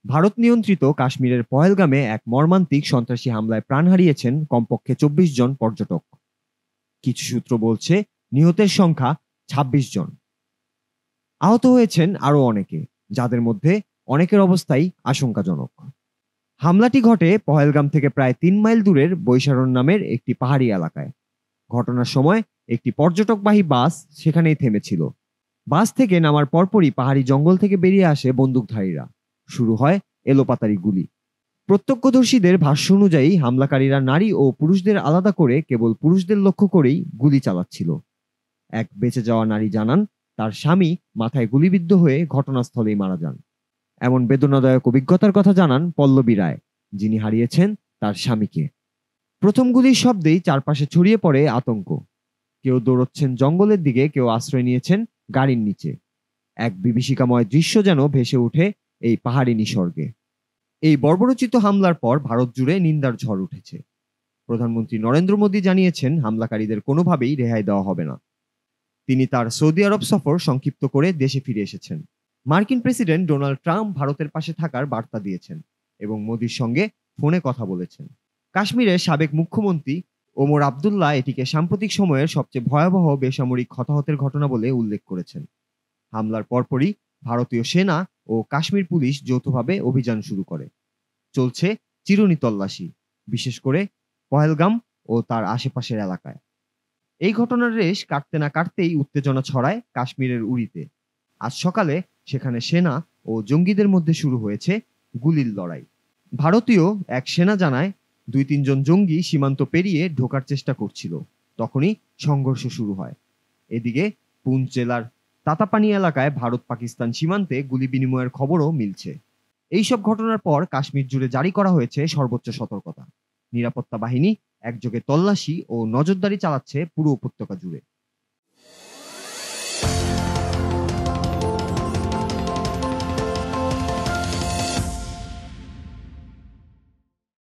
ভারত নিয়ন্ত্রিত কাশ্মীরের পহেলগামে এক মর্মান্তিক সন্ত্রাসী হামলায় প্রাণ হারিয়েছেন কমপক্ষে ২৪ জন পর্যটক। কিছু সূত্র বলছে নিহতের সংখ্যা ২৬ জন। আহত হয়েছেন আরো অনেকে, যাদের মধ্যে অনেকের অবস্থাই আশঙ্কাজনক। হামলাটি ঘটে পহেলগাম থেকে প্রায় ৩ মাইল দূরের বৈশারণ নামের একটি পাহাড়ি এলাকায়। ঘটনার সময় একটি পর্যটকবাহী বাস সেখানেই থেমেছিল। বাস থেকে নামার পরপরই পাহাড়ি জঙ্গল থেকে বেরিয়ে আসে বন্দুকধারীরা। শুরু হয় এলোপাতাড়ি গুলি। প্রত্যক্ষদর্শীদের ভাষ্য অনুযায়ী হামলাকারীরা নারী ও পুরুষদের আলাদা করে কেবল পুরুষদের লক্ষ্য করেই গুলি চালাচ্ছিল। এক বেঁচে যাওয়া নারী জানান, তার স্বামী মাথায় গুলিবিদ্ধ হয়ে ঘটনাস্থলেই মারা যান। এমন বেদনাদায়ক অভিজ্ঞতার কথা জানান পল্লবী রায়, যিনি হারিয়েছেন তার স্বামীকে। প্রথম গুলির শব্দেই চারপাশে ছড়িয়ে পড়ে আতঙ্ক। কেউ দৌড়চ্ছেন জঙ্গলের দিকে, কেউ আশ্রয় নিয়েছেন গাড়ির নিচে। এক বিভীষিকাময় দৃশ্য যেন ভেসে ওঠে এই পাহাড়ি নিসর্গে। এই বর্বরোচিত হামলার পর ভারত জুড়ে নিন্দার ঝড় উঠেছে। প্রধানমন্ত্রী নরেন্দ্র মোদী জানিয়েছেন হামলাকারীদের কোনোভাবেই রেহাই দেওয়া হবে না। তিনি তার সৌদি আরব সফর সংক্ষিপ্ত করে দেশে ফিরে এসেছেন। মার্কিন প্রেসিডেন্ট ডোনাল্ড ট্রাম্প ভারতের পাশে থাকার বার্তা দিয়েছেন এবং মোদির সঙ্গে ফোনে কথা বলেছেন। কাশ্মীরের সাবেক মুখ্যমন্ত্রী ওমর আবদুল্লাহ এটিকে সাম্প্রতিক সময়ের সবচেয়ে ভয়াবহ বেসামরিক হতাহতের ঘটনা বলে উল্লেখ করেছেন। হামলার পরপরই ভারতীয় সেনা ও কাশ্মীর পুলিশ যৌথভাবে অভিযান শুরু করে। চলছে চিরুনি তল্লাশি, বিশেষ করে পহেলগাম ও তার আশেপাশের এলাকায়। এই ঘটনার রেশ কাটতে না কাটতেই উত্তেজনা ছড়ায় কাশ্মীরের উরিতে। আজ সকালে সেখানে সেনা ও জঙ্গিদের মধ্যে শুরু হয়েছে গুলির লড়াই। ভারতীয় এক সেনা জানায়, ২-৩ জন জঙ্গি সীমান্ত পেরিয়ে ঢোকার চেষ্টা করছিল। তখনই সংঘর্ষ শুরু হয়। এদিকে পুঞ্চ জেলার তাতাপানি এলাকায় ভারত পাকিস্তান সীমান্তে গুলি বিনিময়ের খবরও মিলছে। এইসব ঘটনার পর কাশ্মীর জুড়ে জারি করা হয়েছে সর্বোচ্চ সতর্কতা। নিরাপত্তা বাহিনী একযোগে তল্লাশি ও নজরদারি চালাচ্ছে পুরো উপত্যকা জুড়ে।